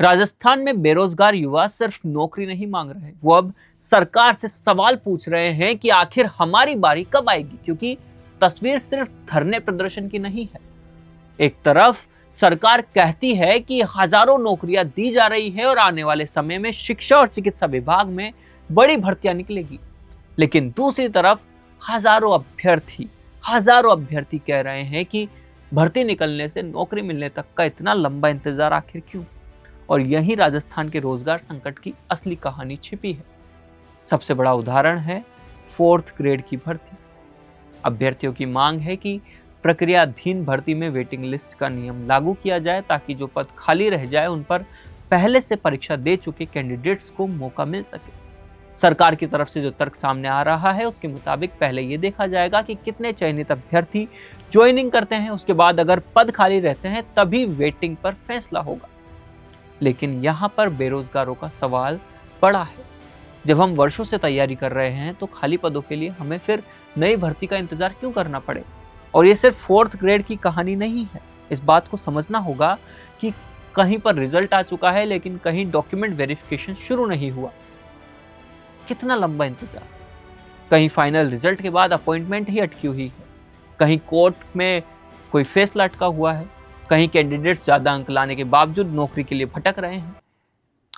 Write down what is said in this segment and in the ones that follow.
राजस्थान में बेरोजगार युवा सिर्फ नौकरी नहीं मांग रहे, वो अब सरकार से सवाल पूछ रहे हैं कि आखिर हमारी बारी कब आएगी, क्योंकि तस्वीर सिर्फ धरने प्रदर्शन की नहीं है। एक तरफ सरकार कहती है कि हजारों नौकरियां दी जा रही है और आने वाले समय में शिक्षा और चिकित्सा विभाग में बड़ी भर्तियां निकलेगी, लेकिन दूसरी तरफ हजारों अभ्यर्थी कह रहे हैं कि भर्ती निकलने से नौकरी मिलने तक का इतना लंबा इंतजार आखिर क्यों। और यहीं राजस्थान के रोजगार संकट की असली कहानी छिपी है। सबसे बड़ा उदाहरण है 4th ग्रेड की भर्ती। अभ्यर्थियों की मांग है कि प्रक्रियाधीन भर्ती में वेटिंग लिस्ट का नियम लागू किया जाए, ताकि जो पद खाली रह जाए उन पर पहले से परीक्षा दे चुके कैंडिडेट्स को मौका मिल सके। सरकार की तरफ से जो तर्क सामने आ रहा है उसके मुताबिक पहले ये देखा जाएगा कि कितने चयनित अभ्यर्थी ज्वाइनिंग करते हैं, उसके बाद अगर पद खाली रहते हैं तभी वेटिंग पर फैसला होगा। लेकिन यहाँ पर बेरोजगारों का सवाल बड़ा है। जब हम वर्षों से तैयारी कर रहे हैं तो खाली पदों के लिए हमें फिर नई भर्ती का इंतजार क्यों करना पड़े। और ये सिर्फ 4th ग्रेड की कहानी नहीं है। इस बात को समझना होगा कि कहीं पर रिजल्ट आ चुका है लेकिन कहीं डॉक्यूमेंट वेरिफिकेशन शुरू नहीं हुआ। कितना लंबा इंतजार। कहीं फाइनल रिजल्ट के बाद अपॉइंटमेंट ही अटकी हुई है, कहीं कोर्ट में कोई फैसला अटका हुआ है, कहीं कैंडिडेट्स ज्यादा अंक लाने के बावजूद नौकरी के लिए भटक रहे हैं,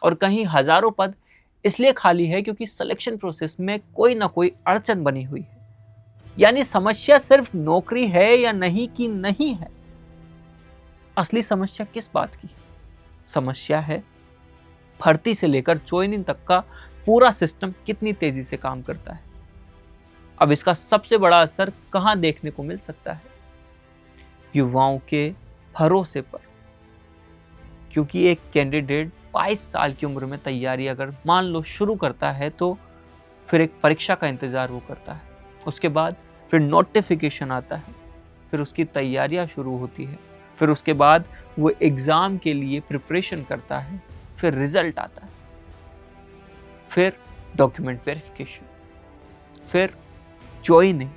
और कहीं हजारों पद इसलिए खाली है क्योंकि सिलेक्शन प्रोसेस में कोई ना कोई अड़चन बनी हुई है। यानी समस्या सिर्फ नौकरी है या नहीं की नहीं है। असली समस्या किस बात की? समस्या है भर्ती से लेकर ज्वाइनिंग तक का पूरा सिस्टम कितनी तेजी से काम करता है। अब इसका सबसे बड़ा असर कहां देखने को मिल सकता है? युवाओं के भरोसे पर। क्योंकि एक कैंडिडेट 22 साल की उम्र में तैयारी अगर मान लो शुरू करता है तो फिर एक परीक्षा का इंतजार वो करता है, उसके बाद फिर नोटिफिकेशन आता है, फिर उसकी तैयारियां शुरू होती है, फिर उसके बाद वो एग्जाम के लिए प्रिपरेशन करता है, फिर रिजल्ट आता है, फिर डॉक्यूमेंट वेरिफिकेशन, फिर ज्वाइनिंग।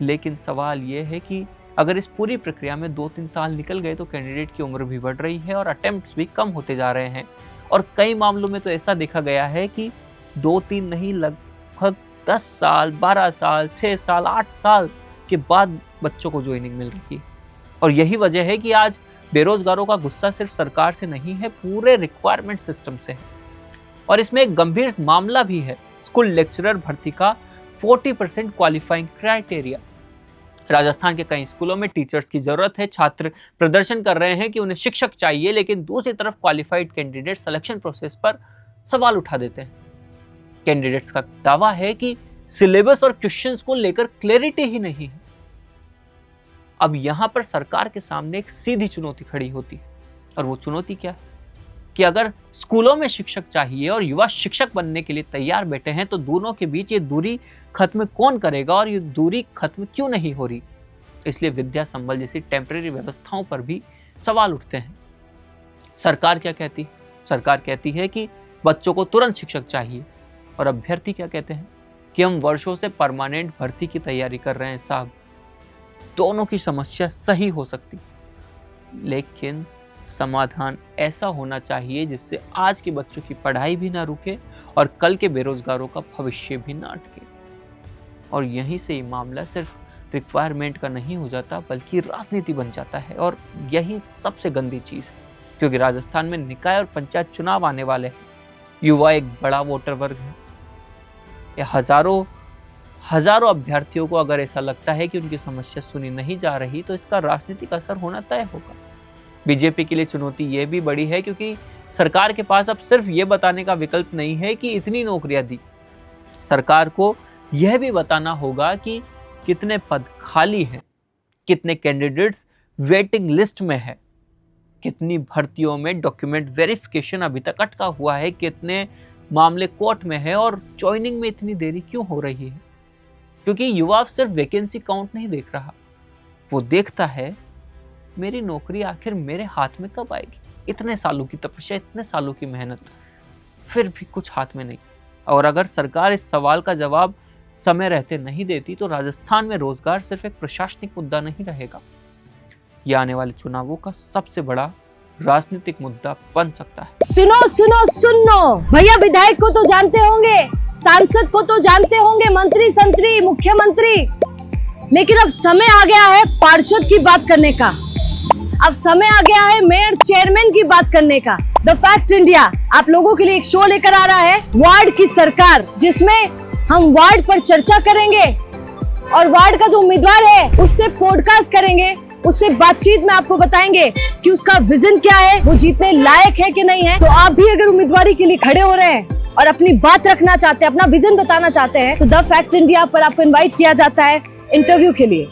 लेकिन सवाल ये है कि अगर इस पूरी प्रक्रिया में 2-3 साल निकल गए तो कैंडिडेट की उम्र भी बढ़ रही है और अटेम्प्ट्स भी कम होते जा रहे हैं। और कई मामलों में तो ऐसा देखा गया है कि 2-3 नहीं, लगभग 10 साल, 12 साल, 6 साल, 8 साल के बाद बच्चों को ज्वाइनिंग मिल रही है। और यही वजह है कि आज बेरोजगारों का गुस्सा सिर्फ सरकार से नहीं है, पूरे रिक्वायरमेंट सिस्टम से है। और इसमें एक गंभीर मामला भी है, स्कूल लेक्चरर भर्ती का 40% क्वालिफाइंग क्राइटेरिया। राजस्थान के कई स्कूलों में टीचर्स की जरूरत है, छात्र प्रदर्शन कर रहे हैं कि उन्हें शिक्षक चाहिए, लेकिन दूसरी तरफ क्वालिफाइड कैंडिडेट सिलेक्शन प्रोसेस पर सवाल उठा देते हैं। कैंडिडेट्स का दावा है कि सिलेबस और क्वेश्चंस को लेकर क्लैरिटी ही नहीं है। अब यहां पर सरकार के सामने एक सीधी चुनौती खड़ी होती है, और वो चुनौती क्या है कि अगर स्कूलों में शिक्षक चाहिए और युवा शिक्षक बनने के लिए तैयार बैठे हैं तो दोनों के बीच ये दूरी खत्म कौन करेगा, और ये दूरी खत्म क्यों नहीं हो रही। इसलिए विद्या संबल जैसी टेम्परेरी व्यवस्थाओं पर भी सवाल उठते हैं। सरकार क्या कहती है? सरकार कहती है कि बच्चों को तुरंत शिक्षक चाहिए, और अभ्यर्थी क्या कहते हैं कि हम वर्षों से परमानेंट भर्ती की तैयारी कर रहे हैं साहब। दोनों की समस्या सही हो सकती, लेकिन समाधान ऐसा होना चाहिए जिससे आज के बच्चों की पढ़ाई भी ना रुके और कल के बेरोजगारों का भविष्य भी ना अटके। और यहीं से ये मामला सिर्फ रिक्वायरमेंट का नहीं हो जाता, बल्कि राजनीति बन जाता है। और यही सबसे गंदी चीज है, क्योंकि राजस्थान में निकाय और पंचायत चुनाव आने वाले हैं। युवा एक बड़ा वोटर वर्ग है। हजारों अभ्यर्थियों को अगर ऐसा लगता है कि उनकी समस्या सुनी नहीं जा रही तो इसका राजनीतिक असर होना तय होगा। बीजेपी के लिए चुनौती यह भी बड़ी है क्योंकि सरकार के पास अब सिर्फ ये बताने का विकल्प नहीं है कि इतनी नौकरियां दी। सरकार को यह भी बताना होगा कि कितने पद खाली हैं, कितने कैंडिडेट्स वेटिंग लिस्ट में है, कितनी भर्तियों में डॉक्यूमेंट वेरिफिकेशन अभी तक अटका हुआ है, कितने मामले कोर्ट में है, और ज्वाइनिंग में इतनी देरी क्यों हो रही है। क्योंकि युवा सिर्फ वैकेंसी काउंट नहीं देख रहा, वो देखता है मेरी नौकरी आखिर मेरे हाथ में कब आएगी। इतने सालों की तपस्या, इतने सालों की मेहनत, फिर भी कुछ हाथ में नहीं। और अगर सरकार इस सवाल का जवाब समय रहते नहीं देती तो राजस्थान में रोजगार सिर्फ एक प्रशासनिक मुद्दा नहीं रहेगा, यह आने वाले चुनावों का सबसे बड़ा राजनीतिक मुद्दा बन सकता है। सुनो सुनो सुनो भैया, विधायक को तो जानते होंगे, सांसद को तो जानते होंगे, मंत्री संतरी मुख्यमंत्री, लेकिन अब समय आ गया है पार्षद की बात करने का। अब समय आ गया है मेयर चेयरमैन की बात करने का। द फैक्ट इंडिया आप लोगों के लिए एक शो लेकर आ रहा है, वार्ड की सरकार, जिसमें हम वार्ड पर चर्चा करेंगे और वार्ड का जो उम्मीदवार है उससे पॉडकास्ट करेंगे, उससे बातचीत में आपको बताएंगे कि उसका विजन क्या है, वो जीतने लायक है कि नहीं है। तो आप भी अगर उम्मीदवारी के लिए खड़े हो रहे हैं और अपनी बात रखना चाहते हैं, अपना विजन बताना चाहते हैं, तो द फैक्ट इंडिया पर आपको इनवाइट किया जाता है इंटरव्यू के लिए।